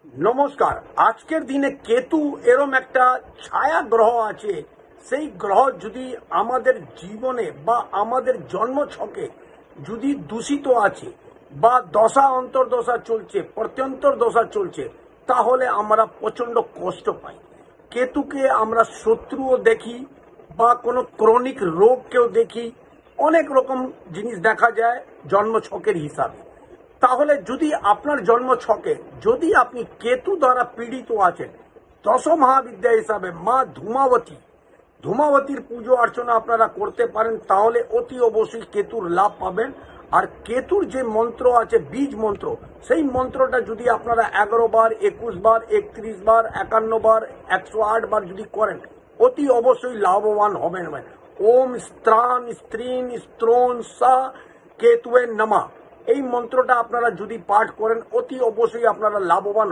নমস্কার। আজকের দিনে কেতু এরম একটা ছায়া গ্রহ আছে, সেই গ্রহ যদি আমাদের জীবনে বা আমাদের জন্মছকে যদি দূষিত আছে বা দশা অন্তর্দশা চলছে, প্রত্যন্তর দশা চলছে, তাহলে আমরা প্রচণ্ড কষ্ট পাই। কেতুকে আমরা শত্রুও দেখি বা কোনো ক্রনিক রোগকেও দেখি, অনেক রকম জিনিস দেখা যায় জন্মছকের হিসাবে। তাহলে যদি আপনার জন্ম ছকে যদি আপনি কেতু দ্বারা পীড়িত আছেন, দশ মহাবিদ্যা হিসাবে মা ধূমাবতীর পুজো অর্চনা আপনারা করতে পারেন, তাহলে অতি অবশ্যই কেতুর লাভ পাবেন। আর কেতুর যে মন্ত্র আছে বীজ মন্ত্র, সেই মন্ত্রটা যদি আপনারা 11 বার, 21 বার, 31 বার, 51 বার, 108 বার যদি করেন, অতি অবশ্যই লাভবান হবেন। ওম স্ত্রাণ স্ত্রীণ স্ত্রোণ সা কেতুয়ে নমঃ, এই মন্ত্রটা আপনারা যদি পাঠ করেন, অতি অবশ্যই আপনারা লাভবান